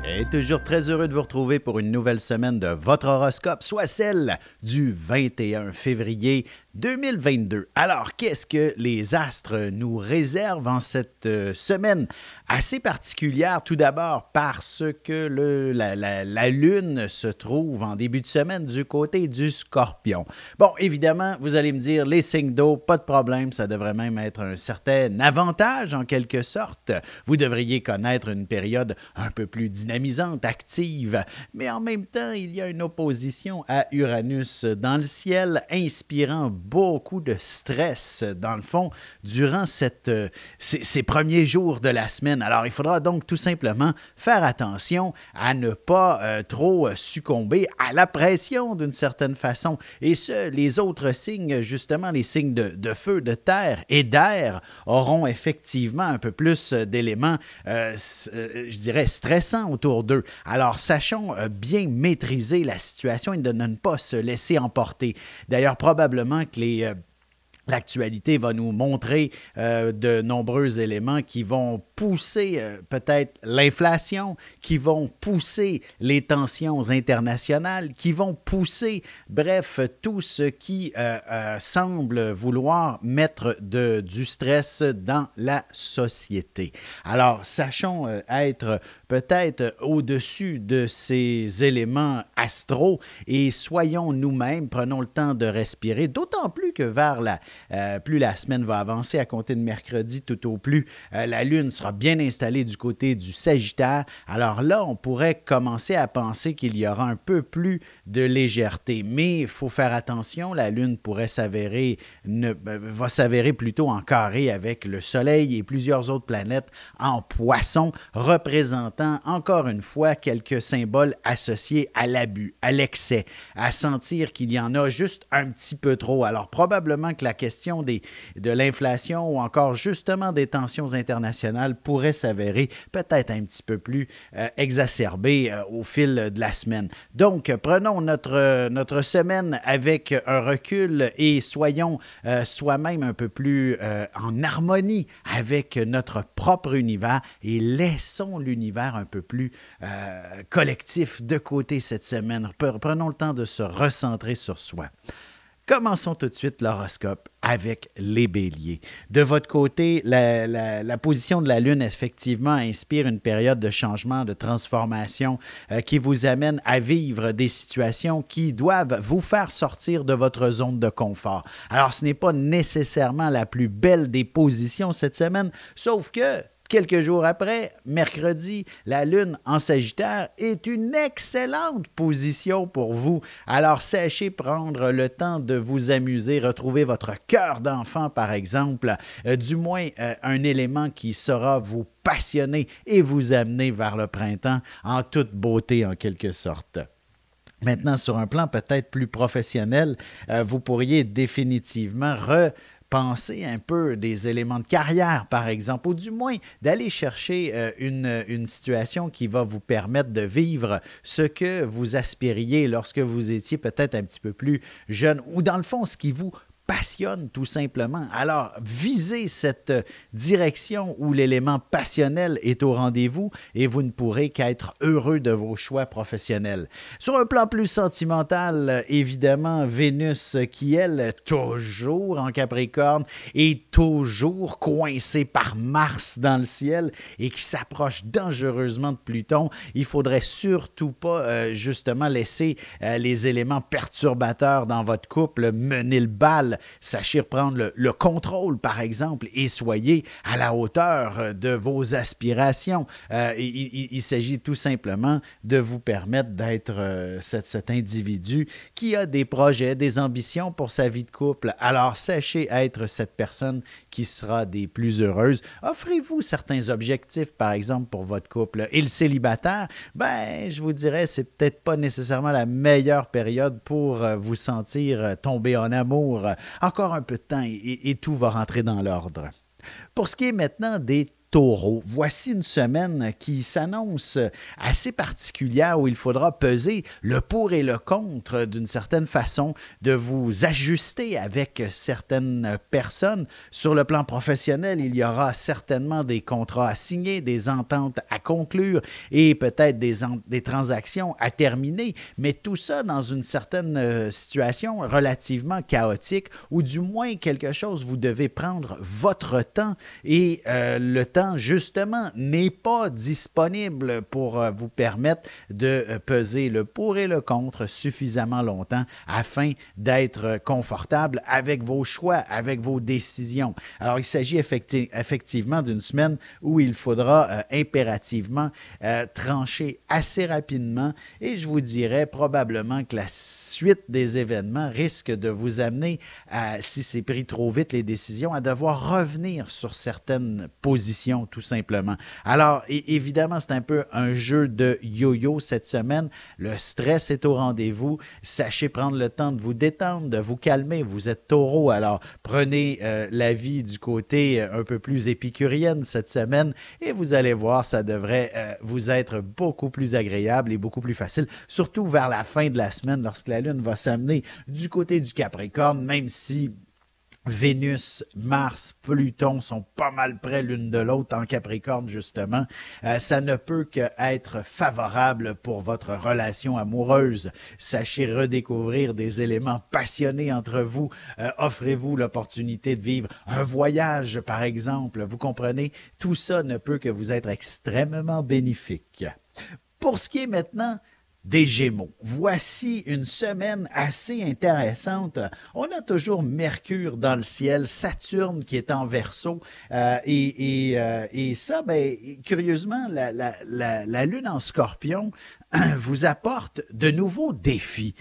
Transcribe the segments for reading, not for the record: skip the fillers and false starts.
Et toujours très heureux de vous retrouver pour une nouvelle semaine de votre horoscope, soit celle du 21 février 2022. Alors, qu'est-ce que les astres nous réservent en cette semaine assez particulière? Tout d'abord parce que la Lune se trouve en début de semaine du côté du Scorpion. Bon, évidemment, vous allez me dire, les signes d'eau, pas de problème, ça devrait même être un certain avantage en quelque sorte. Vous devriez connaître une période un peu plus dynamisante, active, mais en même temps, il y a une opposition à Uranus dans le ciel, inspirant beaucoup de stress, dans le fond, durant ces premiers jours de la semaine. Alors, il faudra donc tout simplement faire attention à ne pas trop succomber à la pression d'une certaine façon. Et les autres signes, justement, les signes de feu, de terre et d'air, auront effectivement un peu plus d'éléments, je dirais, stressants autour d'eux. Alors, sachons bien maîtriser la situation et de ne pas se laisser emporter. D'ailleurs, probablement que l'actualité va nous montrer de nombreux éléments qui vont pousser peut-être l'inflation, qui vont pousser les tensions internationales, qui vont pousser, bref, tout ce qui semble vouloir mettre du stress dans la société. Alors, sachons être peut-être au-dessus de ces éléments astraux et soyons nous-mêmes, prenons le temps de respirer, d'autant plus que plus la semaine va avancer à compter de mercredi tout au plus, la Lune sera bien installée du côté du Sagittaire. Alors là, on pourrait commencer à penser qu'il y aura un peu plus de légèreté. Mais il faut faire attention, la Lune va s'avérer plutôt en carré avec le Soleil et plusieurs autres planètes en Poisson, représentant encore une fois quelques symboles associés à l'abus, à l'excès, à sentir qu'il y en a juste un petit peu trop. Alors probablement que la question de l'inflation ou encore justement des tensions internationales pourrait s'avérer peut-être un petit peu plus exacerbée au fil de la semaine. Donc, prenons notre semaine avec un recul et soyons soi-même un peu plus en harmonie avec notre propre univers et laissons l'univers un peu plus collectif de côté cette semaine. Prenons le temps de se recentrer sur soi. Commençons tout de suite l'horoscope avec les béliers. De votre côté, la position de la Lune, effectivement, inspire une période de changement, de transformation qui vous amène à vivre des situations qui doivent vous faire sortir de votre zone de confort. Alors, ce n'est pas nécessairement la plus belle des positions cette semaine, sauf que quelques jours après, mercredi, la Lune en Sagittaire est une excellente position pour vous. Alors, sachez prendre le temps de vous amuser, retrouver votre cœur d'enfant, par exemple, du moins un élément qui saura vous passionner et vous amener vers le printemps en toute beauté, en quelque sorte. Maintenant, sur un plan peut-être plus professionnel, vous pourriez définitivement penser un peu des éléments de carrière, par exemple, ou du moins d'aller chercher une situation qui va vous permettre de vivre ce que vous aspiriez lorsque vous étiez peut-être un petit peu plus jeune, ou dans le fond, ce qui vous passionne tout simplement. Alors, visez cette direction où l'élément passionnel est au rendez-vous et vous ne pourrez qu'être heureux de vos choix professionnels. Sur un plan plus sentimental, évidemment, Vénus qui, elle, toujours en Capricorne, est toujours coincée par Mars dans le ciel et qui s'approche dangereusement de Pluton. Il ne faudrait surtout pas, justement, laisser les éléments perturbateurs dans votre couple mener le bal. Sachez reprendre le contrôle, par exemple, et soyez à la hauteur de vos aspirations. Il s'agit tout simplement de vous permettre d'être cet individu qui a des projets, des ambitions pour sa vie de couple. Alors, sachez être cette personne qui sera des plus heureuses. Offrez-vous certains objectifs, par exemple, pour votre couple. Et le célibataire, je vous dirais, c'est peut-être pas nécessairement la meilleure période pour vous sentir tomber en amour. Encore un peu de temps et tout va rentrer dans l'ordre. Pour ce qui est maintenant des Taureau, voici une semaine qui s'annonce assez particulière où il faudra peser le pour et le contre d'une certaine façon, de vous ajuster avec certaines personnes. Sur le plan professionnel, il y aura certainement des contrats à signer, des ententes à conclure et peut-être des transactions à terminer, mais tout ça dans une certaine situation relativement chaotique ou du moins quelque chose, vous devez prendre votre temps et le temps justement, n'est pas disponible pour vous permettre de peser le pour et le contre suffisamment longtemps afin d'être confortable avec vos choix, avec vos décisions. Alors, il s'agit effectivement d'une semaine où il faudra impérativement trancher assez rapidement et je vous dirais probablement que la suite des événements risque de vous amener, si c'est pris trop vite les décisions, à devoir revenir sur certaines positions tout simplement. Alors, évidemment, c'est un peu un jeu de yo-yo cette semaine. Le stress est au rendez-vous. Sachez prendre le temps de vous détendre, de vous calmer. Vous êtes taureau, alors prenez la vie du côté un peu plus épicurienne cette semaine et vous allez voir, ça devrait vous être beaucoup plus agréable et beaucoup plus facile, surtout vers la fin de la semaine lorsque la Lune va s'amener du côté du Capricorne, même si Vénus, Mars, Pluton sont pas mal près l'une de l'autre en Capricorne, justement. Ça ne peut qu'être favorable pour votre relation amoureuse. Sachez redécouvrir des éléments passionnés entre vous. Offrez-vous l'opportunité de vivre un voyage, par exemple. Vous comprenez? Tout ça ne peut que vous être extrêmement bénéfique. Pour ce qui est maintenant des Gémeaux. Voici une semaine assez intéressante. On a toujours Mercure dans le ciel, Saturne qui est en Verseau et ça, ben, curieusement, la Lune en Scorpion vous apporte de nouveaux défis.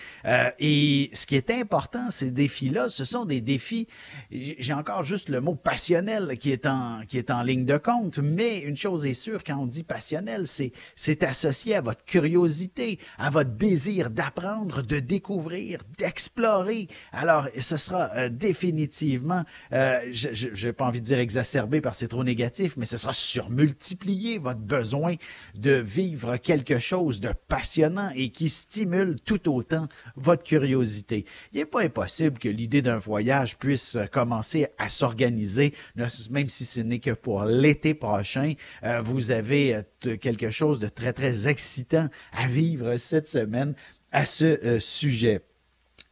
Et ce qui est important, ces défis-là, ce sont des défis, j'ai encore juste le mot passionnel qui est en ligne de compte, mais une chose est sûre, quand on dit passionnel, c'est associé à votre curiosité, à votre désir d'apprendre, de découvrir, d'explorer. Alors, ce sera définitivement, je n'ai pas envie de dire exacerbé parce que c'est trop négatif, mais ce sera surmultiplié votre besoin de vivre quelque chose de passionnant et qui stimule tout autant votre curiosité. Il n'est pas impossible que l'idée d'un voyage puisse commencer à s'organiser, même si ce n'est que pour l'été prochain. Vous avez quelque chose de très, très excitant à vivre cette semaine à ce sujet.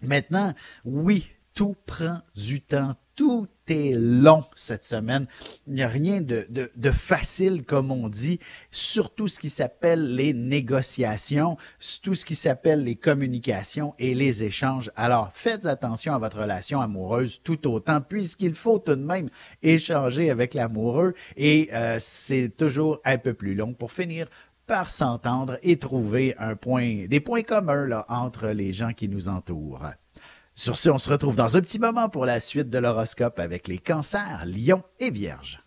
Maintenant, oui, tout prend du temps, tout est long cette semaine. Il n'y a rien de facile, comme on dit, surtout ce qui s'appelle les négociations, tout ce qui s'appelle les communications et les échanges. Alors, faites attention à votre relation amoureuse tout autant, puisqu'il faut tout de même échanger avec l'amoureux et c'est toujours un peu plus long pour finir par s'entendre et trouver des points communs là, entre les gens qui nous entourent. Sur ce, on se retrouve dans un petit moment pour la suite de l'horoscope avec les Cancers, Lions et Vierges.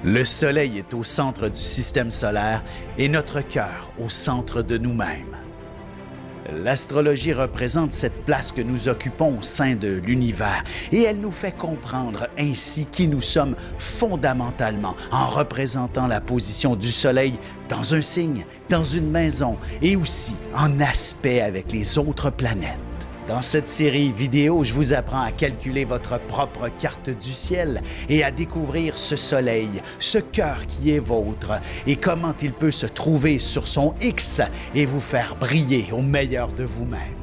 Le Soleil est au centre du système solaire et notre cœur au centre de nous-mêmes. L'astrologie représente cette place que nous occupons au sein de l'univers et elle nous fait comprendre ainsi qui nous sommes fondamentalement en représentant la position du Soleil dans un signe, dans une maison et aussi en aspect avec les autres planètes. Dans cette série vidéo, je vous apprends à calculer votre propre carte du ciel et à découvrir ce soleil, ce cœur qui est vôtre et comment il peut se trouver sur son X et vous faire briller au meilleur de vous-même.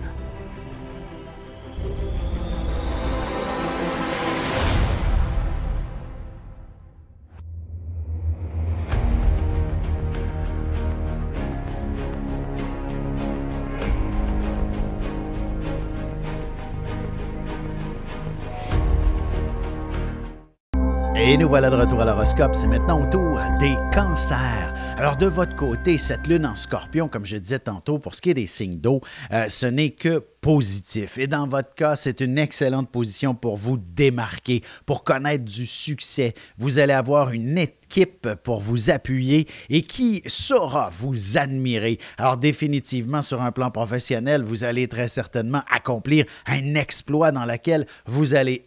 Et nous voilà de retour à l'horoscope. C'est maintenant au tour des Cancers. Alors, de votre côté, cette lune en Scorpion, comme je disais tantôt, pour ce qui est des signes d'eau, ce n'est que positif. Et dans votre cas, c'est une excellente position pour vous démarquer, pour connaître du succès. Vous allez avoir une équipe pour vous appuyer et qui saura vous admirer. Alors définitivement, sur un plan professionnel, vous allez très certainement accomplir un exploit dans lequel vous allez,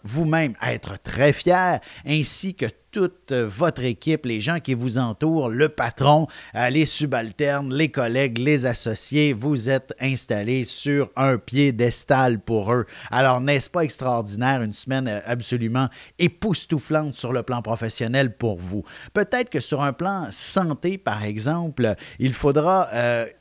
vous-même être très fier, ainsi que toute votre équipe, les gens qui vous entourent, le patron, les subalternes, les collègues, les associés, vous êtes installés sur un piédestal pour eux. Alors, n'est-ce pas extraordinaire, une semaine absolument époustouflante sur le plan professionnel pour vous? Peut-être que sur un plan santé, par exemple, il faudra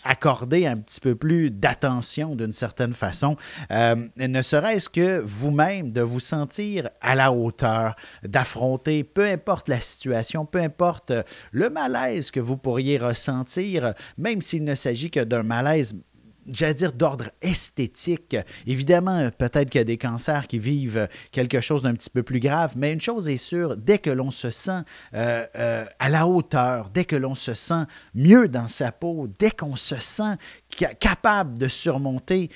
accorder un petit peu plus d'attention d'une certaine façon, ne serait-ce que vous-même, de vous sentir à la hauteur, d'affronter peu importe la situation, peu importe le malaise que vous pourriez ressentir, même s'il ne s'agit que d'un malaise, j'allais dire d'ordre esthétique. Évidemment, peut-être qu'il y a des cancers qui vivent quelque chose d'un petit peu plus grave, mais une chose est sûre, dès que l'on se sent à la hauteur, dès que l'on se sent mieux dans sa peau, dès qu'on se sent capable de surmonter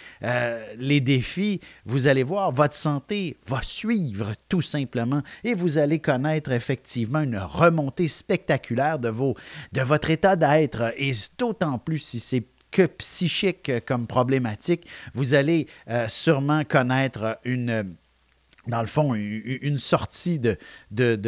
les défis, vous allez voir, votre santé va suivre tout simplement et vous allez connaître effectivement une remontée spectaculaire de votre état d'être et d'autant plus si c'est que psychique comme problématique, vous allez sûrement connaître dans le fond, une sortie de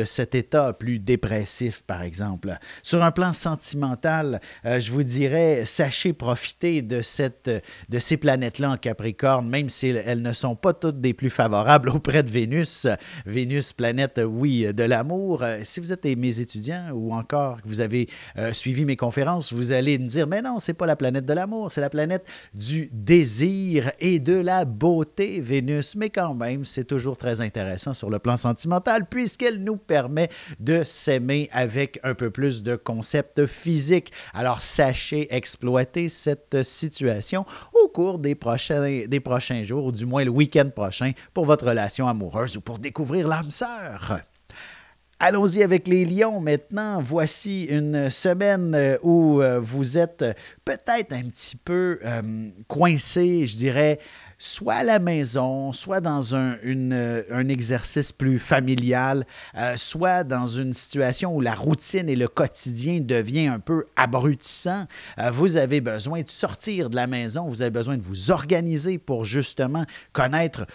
cet état plus dépressif, par exemple. Sur un plan sentimental, je vous dirais, sachez profiter de ces planètes-là en Capricorne, même si elles ne sont pas toutes des plus favorables auprès de Vénus. Vénus, planète, oui, de l'amour. Si vous êtes mes étudiants ou encore que vous avez suivi mes conférences, vous allez me dire, mais non, c'est pas la planète de l'amour, c'est la planète du désir et de la beauté, Vénus. Mais quand même, c'est toujours très intéressant sur le plan sentimental puisqu'elle nous permet de s'aimer avec un peu plus de concepts physiques. Alors, sachez exploiter cette situation au cours des prochains jours, ou du moins le week-end prochain, pour votre relation amoureuse ou pour découvrir l'âme sœur. Allons-y avec les lions maintenant. Voici une semaine où vous êtes peut-être un petit peu coincé, je dirais, soit à la maison, soit dans un exercice plus familial, soit dans une situation où la routine et le quotidien devient un peu abrutissant. Vous avez besoin de sortir de la maison, vous avez besoin de vous organiser pour justement connaître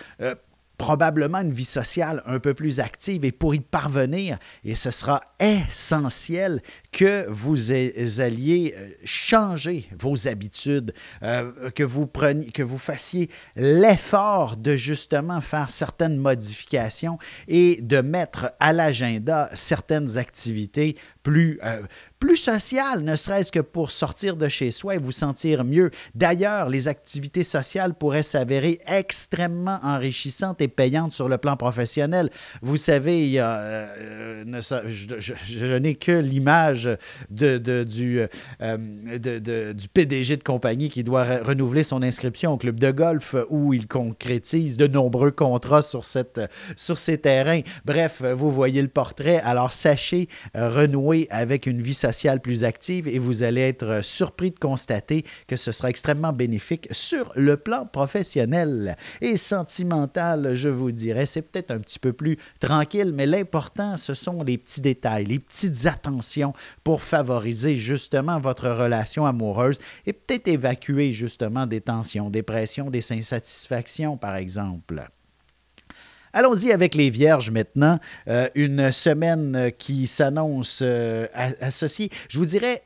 probablement une vie sociale un peu plus active et pour y parvenir, et ce sera essentiel que vous alliez changer vos habitudes, que vous fassiez l'effort de justement faire certaines modifications et de mettre à l'agenda certaines activités plus sociales, ne serait-ce que pour sortir de chez soi et vous sentir mieux. D'ailleurs, les activités sociales pourraient s'avérer extrêmement enrichissantes et payantes sur le plan professionnel. Vous savez, je n'ai que l'image du PDG de compagnie qui doit renouveler son inscription au club de golf où il concrétise de nombreux contrats sur ces terrains. Bref, vous voyez le portrait. Alors, sachez renouer avec une vie sociale plus active et vous allez être surpris de constater que ce sera extrêmement bénéfique sur le plan professionnel. Et sentimental, je vous dirais, c'est peut-être un petit peu plus tranquille, mais l'important, ce sont les petits détails, les petites attentions pour favoriser justement votre relation amoureuse et peut-être évacuer justement des tensions, des pressions, des insatisfactions, par exemple. Allons-y avec les Vierges maintenant. Une semaine qui s'annonce associée, je vous dirais,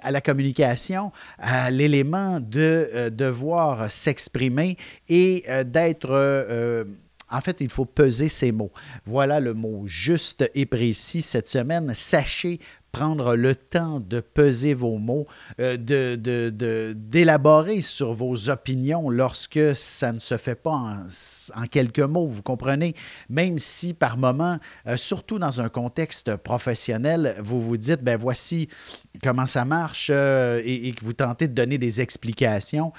à la communication, à l'élément de devoir s'exprimer et d'être... En fait, il faut peser ses mots. Voilà le mot juste et précis cette semaine. Sachez prendre le temps de peser vos mots, d'élaborer sur vos opinions lorsque ça ne se fait pas en quelques mots, vous comprenez? Même si par moment, surtout dans un contexte professionnel, vous vous dites, ben voici comment ça marche et que vous tentez de donner des explications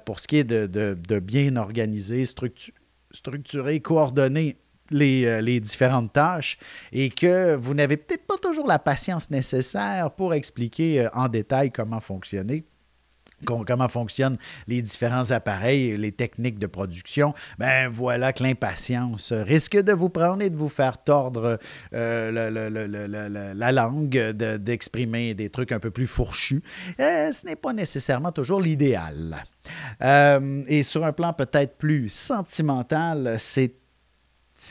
pour ce qui est de bien organiser, structurer, coordonner les différentes tâches et que vous n'avez peut-être pas toujours la patience nécessaire pour expliquer en détail comment fonctionner. comment fonctionnent les différents appareils, les techniques de production, ben voilà que l'impatience risque de vous prendre et de vous faire tordre la langue, d'exprimer des trucs un peu plus fourchus. Ce n'est pas nécessairement toujours l'idéal. Et sur un plan peut-être plus sentimental, c'est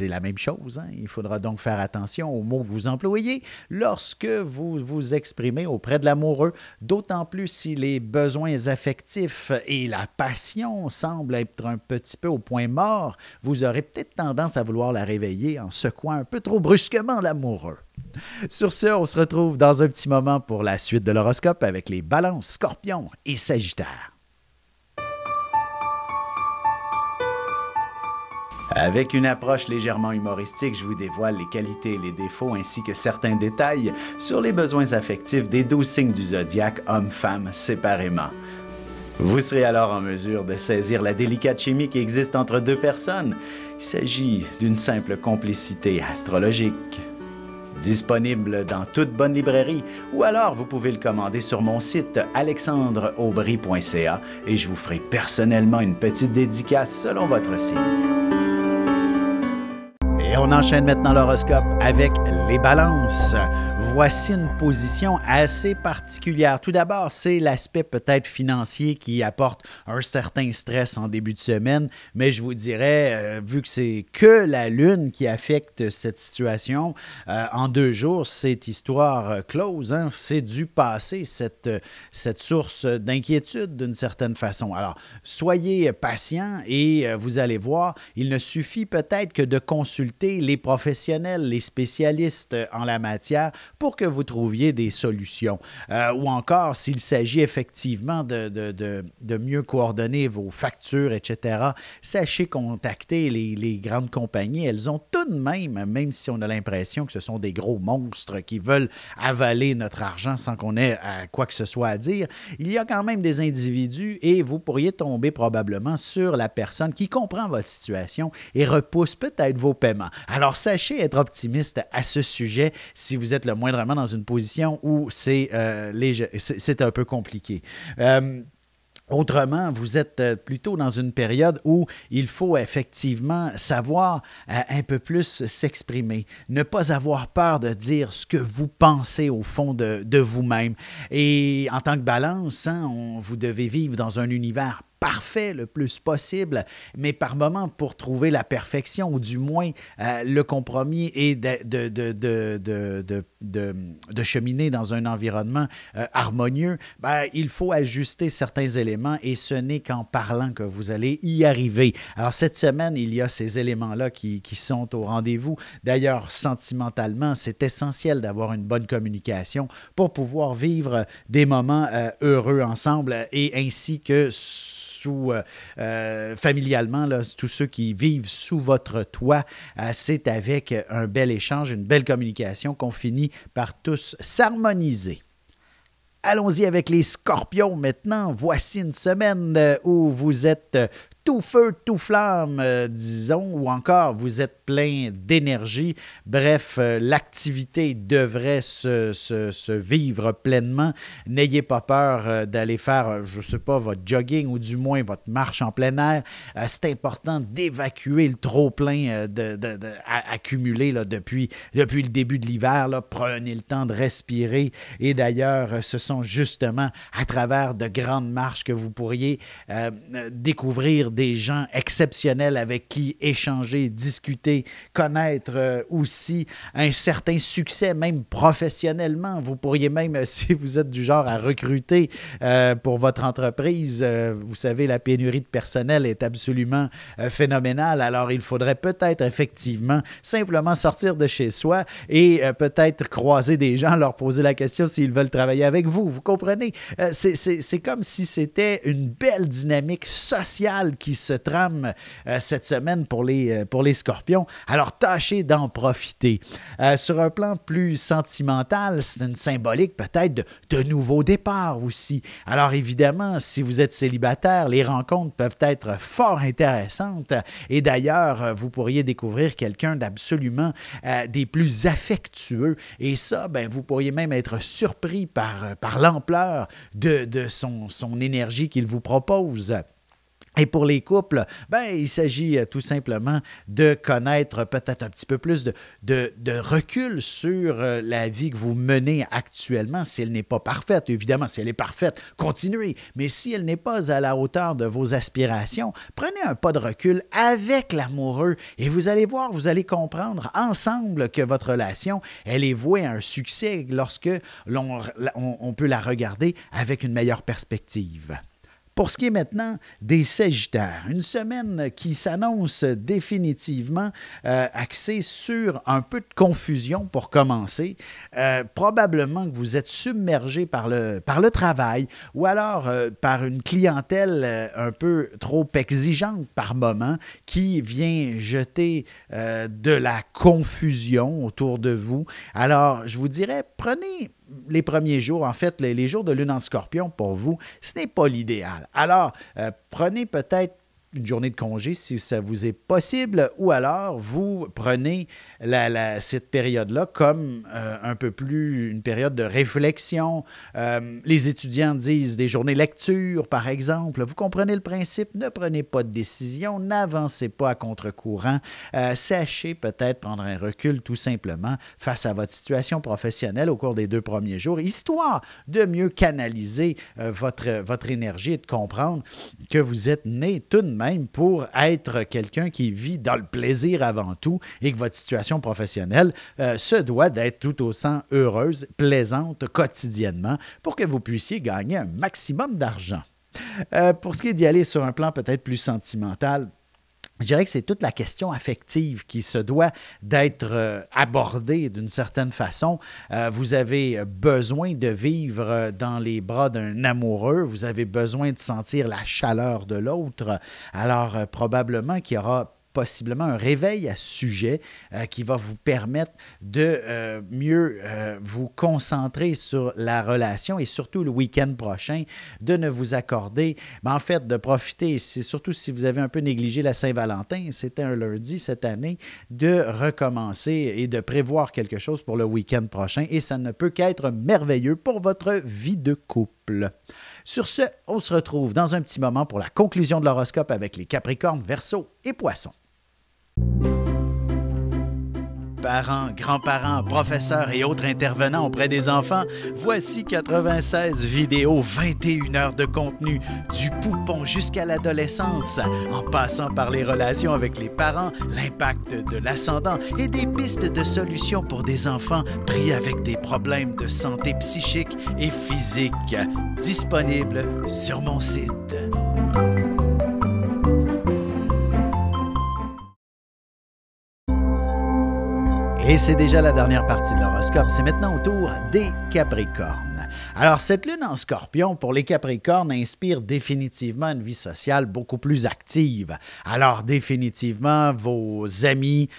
la même chose. Hein? Il faudra donc faire attention aux mots que vous employez lorsque vous vous exprimez auprès de l'amoureux, d'autant plus si les besoins affectifs et la passion semblent être un petit peu au point mort, vous aurez peut-être tendance à vouloir la réveiller en secouant un peu trop brusquement l'amoureux. Sur ce, on se retrouve dans un petit moment pour la suite de l'horoscope avec les Balances, Scorpions et Sagittaires. Avec une approche légèrement humoristique, je vous dévoile les qualités et les défauts ainsi que certains détails sur les besoins affectifs des 12 signes du zodiaque, hommes-femmes séparément. Vous serez alors en mesure de saisir la délicate chimie qui existe entre deux personnes. Il s'agit d'une simple complicité astrologique. Disponible dans toute bonne librairie ou alors vous pouvez le commander sur mon site alexandreaubry.ca et je vous ferai personnellement une petite dédicace selon votre signe. Et on enchaîne maintenant l'horoscope avec les balances. Voici une position assez particulière. Tout d'abord, c'est l'aspect peut-être financier qui apporte un certain stress en début de semaine, mais je vous dirais, vu que c'est que la Lune qui affecte cette situation, en 2 jours, c'est histoire close. Hein? C'est du passé, cette source d'inquiétude d'une certaine façon. Alors, soyez patient et vous allez voir, il ne suffit peut-être que de consulter les professionnels, les spécialistes en la matière pour que vous trouviez des solutions. Ou encore, s'il s'agit effectivement de mieux coordonner vos factures, etc., sachez contacter les grandes compagnies. Elles ont tout de même si on a l'impression que ce sont des gros monstres qui veulent avaler notre argent sans qu'on ait quoi que ce soit à dire, il y a quand même des individus et vous pourriez tomber probablement sur la personne qui comprend votre situation et repousse peut-être vos paiements. Alors, sachez être optimiste à ce sujet si vous êtes le moindrement dans une position où c'est un peu compliqué. Autrement, vous êtes plutôt dans une période où il faut effectivement savoir un peu plus s'exprimer, ne pas avoir peur de dire ce que vous pensez au fond de vous-même. Et en tant que balance, vous devez vivre dans un univers parfait le plus possible, mais par moments, pour trouver la perfection, ou du moins le compromis et de cheminer dans un environnement harmonieux, il faut ajuster certains éléments et ce n'est qu'en parlant que vous allez y arriver. Alors, cette semaine, il y a ces éléments-là qui sont au rendez-vous. D'ailleurs, sentimentalement, c'est essentiel d'avoir une bonne communication pour pouvoir vivre des moments heureux ensemble et ainsi que familialement, là, tous ceux qui vivent sous votre toit, c'est avec un bel échange, une belle communication qu'on finit par tous s'harmoniser. Allons-y avec les Scorpions maintenant. Voici une semaine où vous êtes tout feu, tout flamme, disons, ou encore vous êtes plein d'énergie. Bref, l'activité devrait se vivre pleinement. N'ayez pas peur d'aller faire, je ne sais pas, votre jogging ou du moins votre marche en plein air. C'est important d'évacuer le trop-plein accumulé là, depuis le début de l'hiver. Là. Prenez le temps de respirer. Et d'ailleurs, ce sont justement à travers de grandes marches que vous pourriez découvrir des gens exceptionnels avec qui échanger, discuter, connaître aussi un certain succès, même professionnellement. Vous pourriez même, si vous êtes du genre à recruter pour votre entreprise, vous savez, la pénurie de personnel est absolument phénoménale. Alors, il faudrait peut-être effectivement simplement sortir de chez soi et peut-être croiser des gens, leur poser la question s'ils veulent travailler avec vous. Vous comprenez? C'est comme si c'était une belle dynamique sociale qui se trame cette semaine pour les scorpions. Alors, tâchez d'en profiter. Sur un plan plus sentimental, c'est une symbolique peut-être de nouveaux départs aussi. Alors, évidemment, si vous êtes célibataire, les rencontres peuvent être fort intéressantes. Et d'ailleurs, vous pourriez découvrir quelqu'un d'absolument des plus affectueux. Et ça, ben, vous pourriez même être surpris par l'ampleur de son énergie qu'il vous propose. Et pour les couples, ben, il s'agit tout simplement de connaître peut-être un petit peu plus de recul sur la vie que vous menez actuellement, si elle n'est pas parfaite. Évidemment, si elle est parfaite, continuez. Mais si elle n'est pas à la hauteur de vos aspirations, prenez un pas de recul avec l'amoureux et vous allez voir, vous allez comprendre ensemble que votre relation, elle est vouée à un succès lorsque on peut la regarder avec une meilleure perspective. Pour ce qui est maintenant des Sagittaires, une semaine qui s'annonce définitivement axée sur un peu de confusion pour commencer. Probablement que vous êtes submergé par le travail ou alors par une clientèle un peu trop exigeante par moment qui vient jeter de la confusion autour de vous. Alors, je vous dirais, prenez les premiers jours, en fait, les jours de lune en scorpion, pour vous, ce n'est pas l'idéal. Alors, prenez peut-être une journée de congé si ça vous est possible, ou alors vous prenez cette période-là comme un peu plus une période de réflexion. Les étudiants disent des journées lecture, par exemple. Vous comprenez le principe? Ne prenez pas de décision, n'avancez pas à contre-courant. Sachez peut-être prendre un recul tout simplement face à votre situation professionnelle au cours des 2 premiers jours, histoire de mieux canaliser votre énergie et de comprendre que vous êtes né tout de même pour être quelqu'un qui vit dans le plaisir avant tout et que votre situation professionnelle se doit d'être tout autant heureuse, plaisante quotidiennement pour que vous puissiez gagner un maximum d'argent. Pour ce qui est d'y aller sur un plan peut-être plus sentimental, je dirais que c'est toute la question affective qui se doit d'être abordée d'une certaine façon. Vous avez besoin de vivre dans les bras d'un amoureux. Vous avez besoin de sentir la chaleur de l'autre. Alors, probablement qu'il y aura possiblement un réveil à ce sujet qui va vous permettre de mieux vous concentrer sur la relation et surtout le week-end prochain, de ne vous accorder, mais en fait de profiter, c'est surtout si vous avez un peu négligé la Saint-Valentin, c'était un lundi cette année, de recommencer et de prévoir quelque chose pour le week-end prochain et ça ne peut qu'être merveilleux pour votre vie de couple. Sur ce, on se retrouve dans un petit moment pour la conclusion de l'horoscope avec les Capricornes, Verseaux et Poissons. Parents, grands-parents, professeurs et autres intervenants auprès des enfants, voici 96 vidéos, 21 heures de contenu, du poupon jusqu'à l'adolescence, en passant par les relations avec les parents, l'impact de l'ascendant et des pistes de solutions pour des enfants pris avec des problèmes de santé psychique et physique. Disponible sur mon site. Et c'est déjà la dernière partie de l'horoscope. C'est maintenant au tour des Capricornes. Alors, cette lune en Scorpion, pour les Capricornes, inspire définitivement une vie sociale beaucoup plus active. Alors, définitivement, vos amis,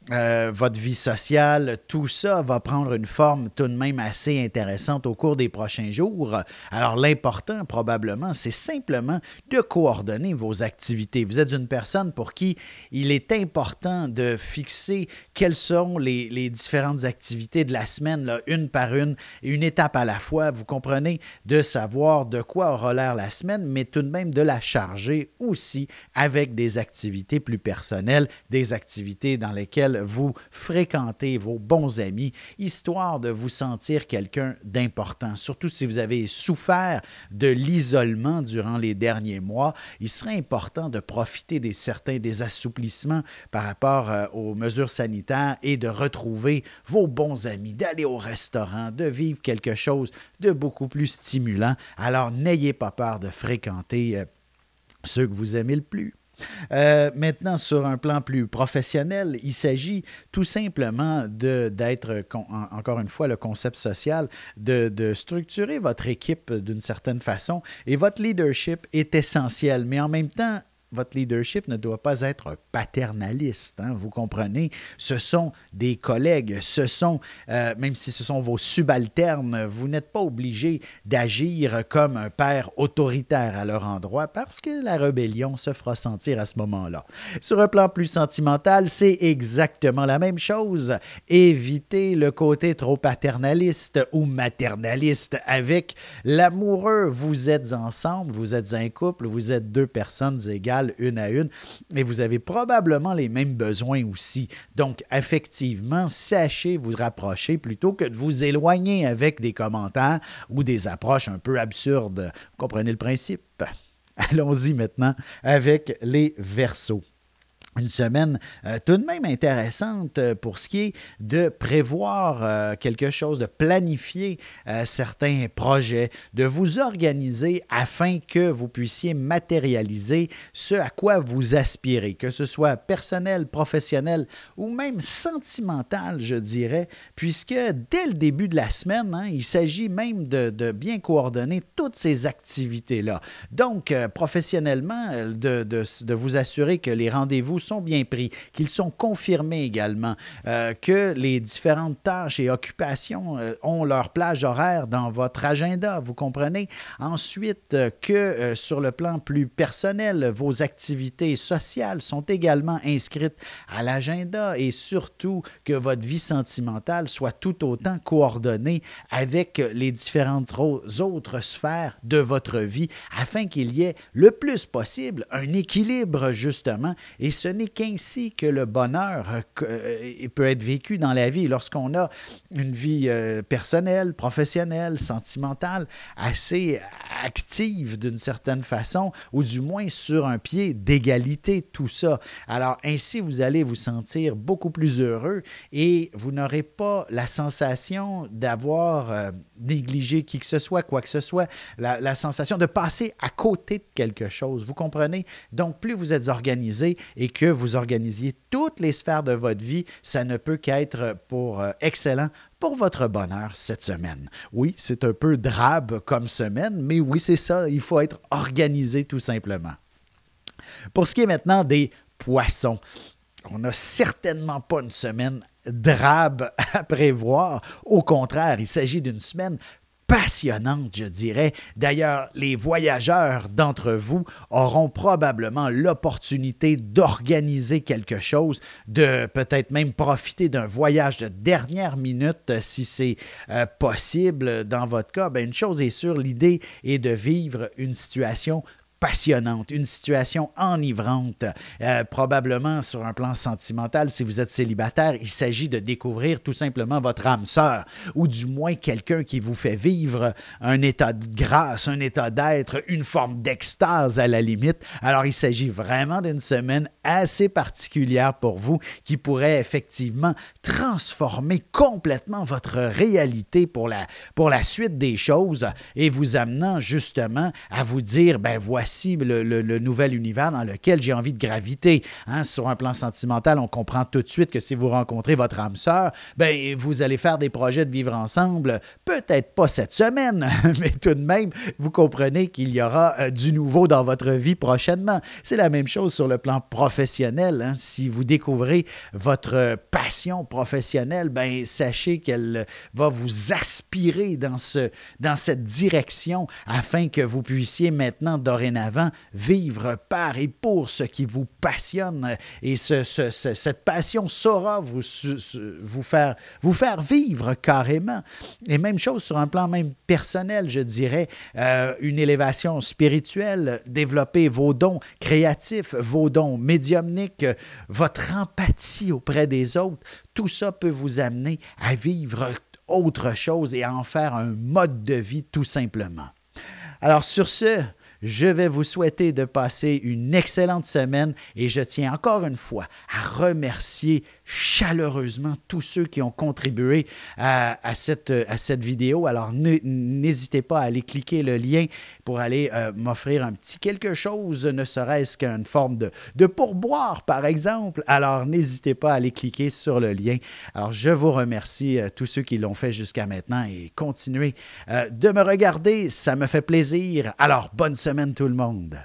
votre vie sociale, tout ça va prendre une forme tout de même assez intéressante au cours des prochains jours. Alors, l'important, probablement, c'est simplement de coordonner vos activités. Vous êtes une personne pour qui il est important de fixer quelles sont les différentes activités de la semaine, là, une par une étape à la fois. Vous comprenez, de savoir de quoi aura l'air la semaine, mais tout de même de la charger aussi avec des activités plus personnelles, des activités dans lesquelles vous fréquentez vos bons amis, histoire de vous sentir quelqu'un d'important. Surtout si vous avez souffert de l'isolement durant les derniers mois, il serait important de profiter des assouplissements par rapport aux mesures sanitaires et de retrouver vos bons amis, d'aller au restaurant, de vivre quelque chose de beaucoup plus stimulant. Alors, n'ayez pas peur de fréquenter ceux que vous aimez le plus. Maintenant, sur un plan plus professionnel, il s'agit tout simplement d'être, encore une fois, le concept social, de structurer votre équipe d'une certaine façon et votre leadership est essentiel, mais en même temps, votre leadership ne doit pas être paternaliste, hein, vous comprenez? Ce sont des collègues, même si ce sont vos subalternes, vous n'êtes pas obligé d'agir comme un père autoritaire à leur endroit parce que la rébellion se fera sentir à ce moment-là. Sur un plan plus sentimental, c'est exactement la même chose. Évitez le côté trop paternaliste ou maternaliste avec l'amoureux. Vous êtes ensemble, vous êtes un couple, vous êtes deux personnes égales une à une, et vous avez probablement les mêmes besoins aussi. Donc, effectivement, sachez vous rapprocher plutôt que de vous éloigner avec des commentaires ou des approches un peu absurdes. Vous comprenez le principe? Allons-y maintenant avec les Verseaux. Une semaine tout de même intéressante pour ce qui est de prévoir quelque chose, de planifier certains projets, de vous organiser afin que vous puissiez matérialiser ce à quoi vous aspirez, que ce soit personnel, professionnel ou même sentimental, je dirais, puisque dès le début de la semaine, hein, il s'agit même de bien coordonner toutes ces activités-là. Donc, professionnellement, de vous assurer que les rendez-vous sont bien pris, qu'ils sont confirmés également, que les différentes tâches et occupations ont leur plage horaire dans votre agenda, vous comprenez? Ensuite, que sur le plan plus personnel, vos activités sociales sont également inscrites à l'agenda et surtout que votre vie sentimentale soit tout autant coordonnée avec les différentes autres sphères de votre vie afin qu'il y ait le plus possible un équilibre justement, et ce n'est qu'ainsi que le bonheur peut être vécu dans la vie lorsqu'on a une vie personnelle, professionnelle, sentimentale assez active d'une certaine façon, ou du moins sur un pied d'égalité, tout ça. Alors ainsi, vous allez vous sentir beaucoup plus heureux et vous n'aurez pas la sensation d'avoir négligé qui que ce soit, quoi que ce soit, la sensation de passer à côté de quelque chose, vous comprenez? Donc, plus vous êtes organisé et que vous organisiez toutes les sphères de votre vie, ça ne peut qu'être excellent pour votre bonheur cette semaine. Oui, c'est un peu drabe comme semaine, mais oui, c'est ça, il faut être organisé tout simplement. Pour ce qui est maintenant des poissons, on n'a certainement pas une semaine drabe à prévoir. Au contraire, il s'agit d'une semaine passionnante, je dirais. D'ailleurs, les voyageurs d'entre vous auront probablement l'opportunité d'organiser quelque chose, de peut-être même profiter d'un voyage de dernière minute si c'est possible dans votre cas. Bien, une chose est sûre, l'idée est de vivre une situation passionnante, une situation enivrante, probablement sur un plan sentimental. Si vous êtes célibataire, il s'agit de découvrir tout simplement votre âme sœur, ou du moins quelqu'un qui vous fait vivre un état de grâce, un état d'être, une forme d'extase à la limite. Alors, il s'agit vraiment d'une semaine assez particulière pour vous qui pourrait effectivement transformer complètement votre réalité pour la suite des choses et vous amenant justement à vous dire, ben voici le nouvel univers dans lequel j'ai envie de graviter. Hein, sur un plan sentimental, on comprend tout de suite que si vous rencontrez votre âme sœur, ben, vous allez faire des projets de vivre ensemble, peut-être pas cette semaine, mais tout de même, vous comprenez qu'il y aura du nouveau dans votre vie prochainement. C'est la même chose sur le plan professionnel. Hein. Si vous découvrez votre passion professionnelle, ben, sachez qu'elle va vous aspirer dans cette direction afin que vous puissiez maintenant, dorénavant, vivre par et pour ce qui vous passionne. Et cette passion saura vous faire vivre carrément. Et même chose sur un plan même personnel, je dirais, une élévation spirituelle, développer vos dons créatifs, vos dons médiumniques, votre empathie auprès des autres. Tout ça peut vous amener à vivre autre chose et à en faire un mode de vie tout simplement. Alors sur ce, je vais vous souhaiter de passer une excellente semaine et je tiens encore une fois à remercier chaleureusement tous ceux qui ont contribué à cette vidéo. Alors, n'hésitez pas à aller cliquer le lien pour aller m'offrir un petit quelque chose, ne serait-ce qu'une forme de pourboire, par exemple. Alors, n'hésitez pas à aller cliquer sur le lien. Alors, je vous remercie tous ceux qui l'ont fait jusqu'à maintenant et continuez de me regarder. Ça me fait plaisir. Alors, bonne semaine tout le monde.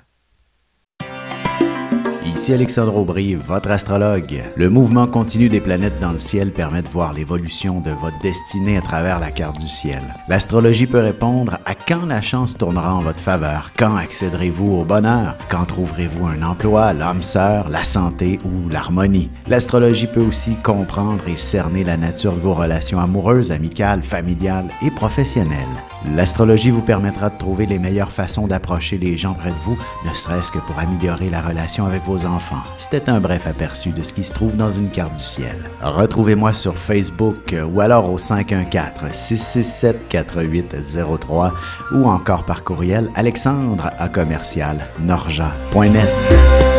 Ici Alexandre Aubry, votre astrologue. Le mouvement continu des planètes dans le ciel permet de voir l'évolution de votre destinée à travers la carte du ciel. L'astrologie peut répondre à quand la chance tournera en votre faveur, quand accéderez-vous au bonheur, quand trouverez-vous un emploi, l'âme sœur, la santé ou l'harmonie. L'astrologie peut aussi comprendre et cerner la nature de vos relations amoureuses, amicales, familiales et professionnelles. L'astrologie vous permettra de trouver les meilleures façons d'approcher les gens près de vous, ne serait-ce que pour améliorer la relation avec vos enfants. C'était un bref aperçu de ce qui se trouve dans une carte du ciel. Retrouvez-moi sur Facebook ou alors au 514-667-4803 ou encore par courriel alexandre@norja.net.